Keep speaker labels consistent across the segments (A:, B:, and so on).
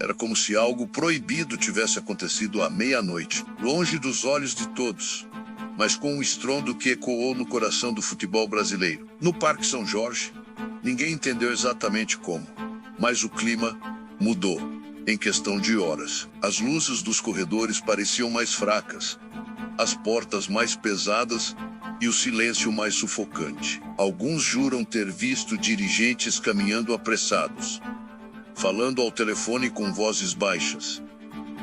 A: Era como se algo proibido tivesse acontecido à meia-noite, longe dos olhos de todos, mas com um estrondo que ecoou no coração do futebol brasileiro. No Parque São Jorge, ninguém entendeu exatamente como, mas o clima mudou em questão de horas. As luzes dos corredores pareciam mais fracas, as portas mais pesadas e o silêncio mais sufocante. Alguns juram ter visto dirigentes caminhando apressados, falando ao telefone com vozes baixas,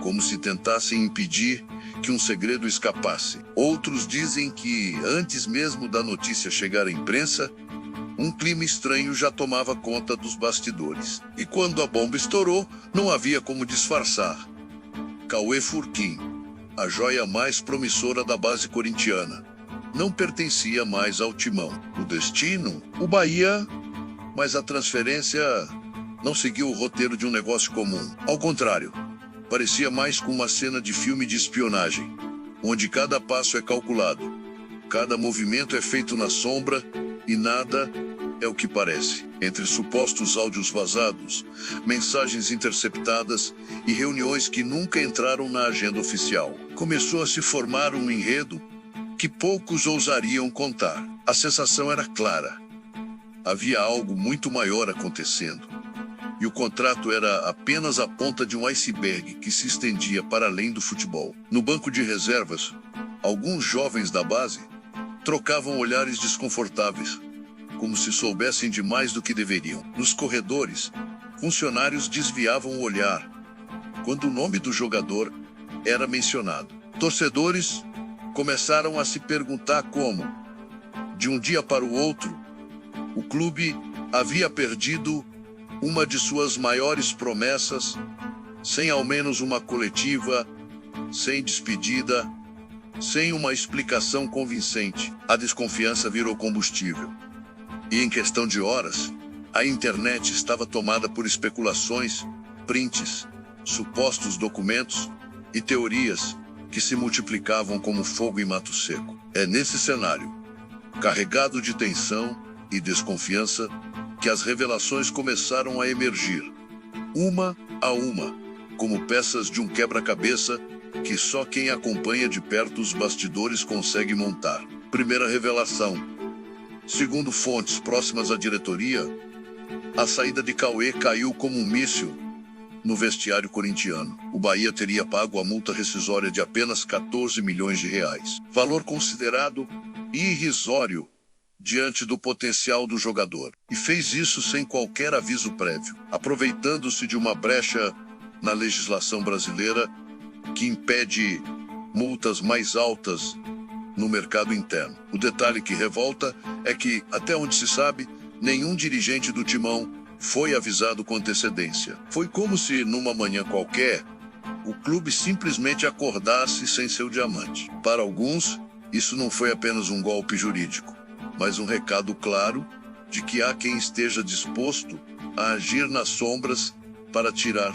A: como se tentassem impedir que um segredo escapasse. Outros dizem que, antes mesmo da notícia chegar à imprensa, um clima estranho já tomava conta dos bastidores. E quando a bomba estourou, não havia como disfarçar. Cauê Furquim, a joia mais promissora da base corintiana, não pertencia mais ao timão. O destino, o Bahia, mas a transferência não seguiu o roteiro de um negócio comum. Ao contrário, parecia mais com uma cena de filme de espionagem, onde cada passo é calculado, cada movimento é feito na sombra e nada é o que parece. Entre supostos áudios vazados, mensagens interceptadas e reuniões que nunca entraram na agenda oficial, começou a se formar um enredo que poucos ousariam contar. A sensação era clara. Havia algo muito maior acontecendo. E o contrato era apenas a ponta de um iceberg que se estendia para além do futebol. No banco de reservas, alguns jovens da base trocavam olhares desconfortáveis, como se soubessem de mais do que deveriam. Nos corredores, funcionários desviavam o olhar quando o nome do jogador era mencionado. Torcedores começaram a se perguntar como, de um dia para o outro, o clube havia perdido uma de suas maiores promessas, sem ao menos uma coletiva, sem despedida, sem uma explicação convincente. A desconfiança virou combustível. E em questão de horas, a internet estava tomada por especulações, prints, supostos documentos e teorias que se multiplicavam como fogo em mato seco. É nesse cenário, carregado de tensão e desconfiança, que as revelações começaram a emergir, uma a uma, como peças de um quebra-cabeça que só quem acompanha de perto os bastidores consegue montar. Primeira revelação. Segundo fontes próximas à diretoria, a saída de Cauê caiu como um míssil no vestiário corintiano. O Bahia teria pago a multa rescisória de apenas 14 milhões de reais, valor considerado irrisório diante do potencial do jogador. E fez isso sem qualquer aviso prévio, aproveitando-se de uma brecha na legislação brasileira que impede multas mais altas no mercado interno. O detalhe que revolta é que, até onde se sabe, nenhum dirigente do Timão foi avisado com antecedência. Foi como se, numa manhã qualquer, o clube simplesmente acordasse sem seu diamante. Para alguns, isso não foi apenas um golpe jurídico, mas um recado claro de que há quem esteja disposto a agir nas sombras para tirar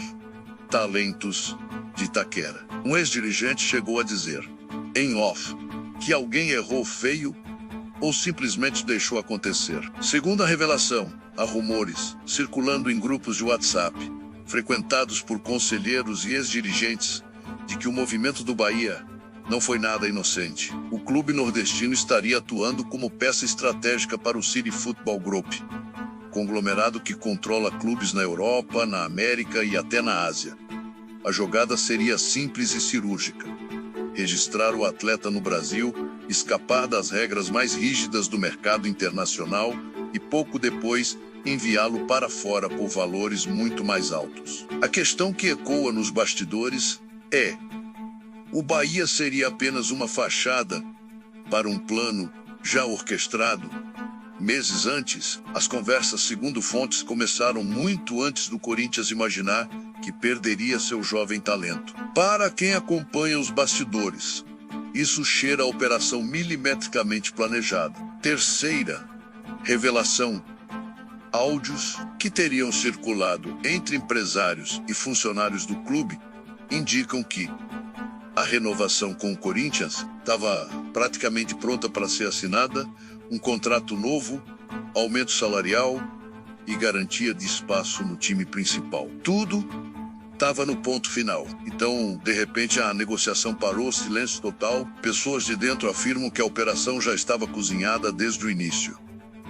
A: talentos de Itaquera. Um ex-dirigente chegou a dizer, em off, que alguém errou feio ou simplesmente deixou acontecer. Segundo a revelação, há rumores circulando em grupos de WhatsApp, frequentados por conselheiros e ex-dirigentes, de que o movimento do Bahia não foi nada inocente. O clube nordestino estaria atuando como peça estratégica para o City Football Group, conglomerado que controla clubes na Europa, na América e até na Ásia. A jogada seria simples e cirúrgica. Registrar o atleta no Brasil, escapar das regras mais rígidas do mercado internacional e pouco depois enviá-lo para fora por valores muito mais altos. A questão que ecoa nos bastidores é: o Bahia seria apenas uma fachada para um plano já orquestrado? Meses antes, as conversas, segundo fontes, começaram muito antes do Corinthians imaginar que perderia seu jovem talento. Para quem acompanha os bastidores, isso cheira a operação milimetricamente planejada. Terceira revelação: áudios que teriam circulado entre empresários e funcionários do clube indicam que a renovação com o Corinthians estava praticamente pronta para ser assinada, um contrato novo, aumento salarial e garantia de espaço no time principal. Tudo estava no ponto final. Então, de repente, a negociação parou, silêncio total. Pessoas de dentro afirmam que a operação já estava cozinhada desde o início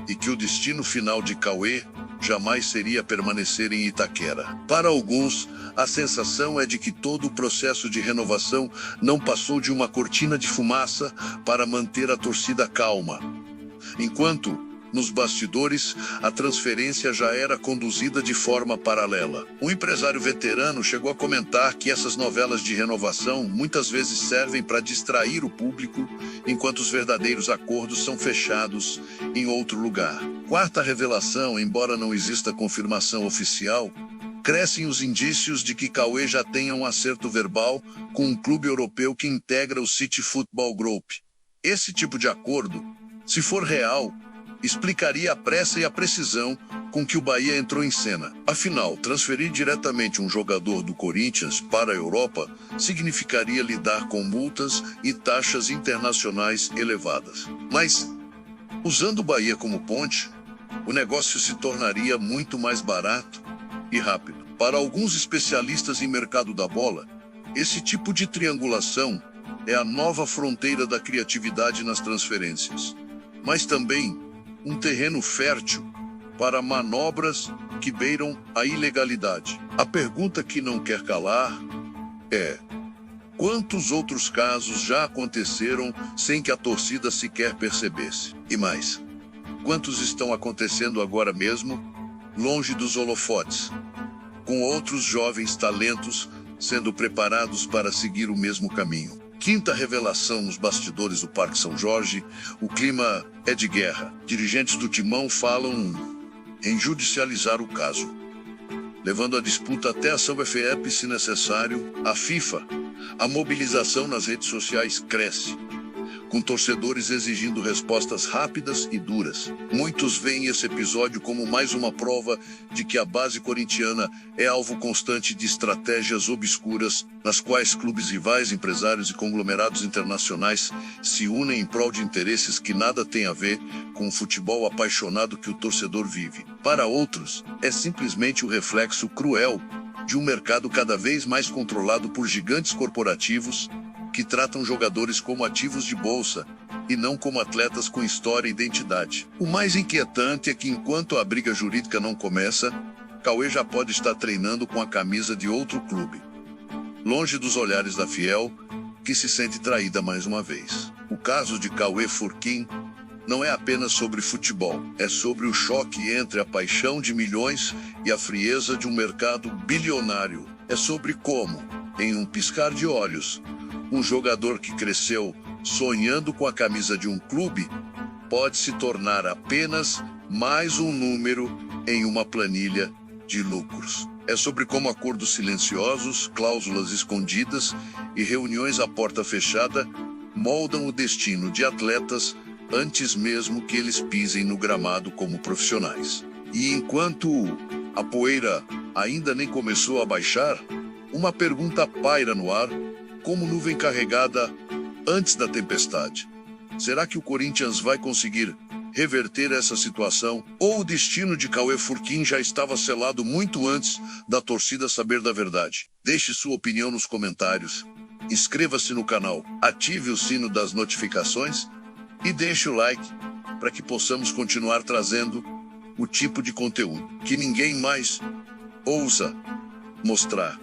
A: e que o destino final de Cauê jamais seria permanecer em Itaquera. Para alguns, a sensação é de que todo o processo de renovação não passou de uma cortina de fumaça para manter a torcida calma, enquanto, nos bastidores, a transferência já era conduzida de forma paralela. Um empresário veterano chegou a comentar que essas novelas de renovação muitas vezes servem para distrair o público, enquanto os verdadeiros acordos são fechados em outro lugar. Quarta revelação, embora não exista confirmação oficial, crescem os indícios de que Cauê já tenha um acerto verbal com um clube europeu que integra o City Football Group. Esse tipo de acordo, se for real, explicaria a pressa e a precisão com que o Bahia entrou em cena. Afinal, transferir diretamente um jogador do Corinthians para a Europa significaria lidar com multas e taxas internacionais elevadas. Mas, usando o Bahia como ponte, o negócio se tornaria muito mais barato e rápido. Para alguns especialistas em mercado da bola, esse tipo de triangulação é a nova fronteira da criatividade nas transferências, mas também um terreno fértil para manobras que beiram a ilegalidade. A pergunta que não quer calar é: quantos outros casos já aconteceram sem que a torcida sequer percebesse? E mais, quantos estão acontecendo agora mesmo, longe dos holofotes, com outros jovens talentos sendo preparados para seguir o mesmo caminho? Quinta revelação nos bastidores do Parque São Jorge, o clima é de guerra. Dirigentes do Timão falam em judicializar o caso, levando a disputa até a SAMFEP se necessário. A FIFA, a mobilização nas redes sociais cresce, com torcedores exigindo respostas rápidas e duras. Muitos veem esse episódio como mais uma prova de que a base corintiana é alvo constante de estratégias obscuras, nas quais clubes rivais, empresários e conglomerados internacionais se unem em prol de interesses que nada têm a ver com o futebol apaixonado que o torcedor vive. Para outros, é simplesmente o reflexo cruel de um mercado cada vez mais controlado por gigantes corporativos que tratam jogadores como ativos de bolsa e não como atletas com história e identidade. O mais inquietante é que, enquanto a briga jurídica não começa, Cauê já pode estar treinando com a camisa de outro clube, longe dos olhares da fiel, que se sente traída mais uma vez. O caso de Cauê Furquim não é apenas sobre futebol, é sobre o choque entre a paixão de milhões e a frieza de um mercado bilionário. É sobre como, em um piscar de olhos, um jogador que cresceu sonhando com a camisa de um clube pode se tornar apenas mais um número em uma planilha de lucros. É sobre como acordos silenciosos, cláusulas escondidas e reuniões à porta fechada moldam o destino de atletas antes mesmo que eles pisem no gramado como profissionais. E enquanto a poeira ainda nem começou a baixar, uma pergunta paira no ar, como nuvem carregada antes da tempestade. Será que o Corinthians vai conseguir reverter essa situação? Ou o destino de Cauê Furquim já estava selado muito antes da torcida saber da verdade? Deixe sua opinião nos comentários, inscreva-se no canal, ative o sino das notificações e deixe o like para que possamos continuar trazendo o tipo de conteúdo que ninguém mais ousa mostrar.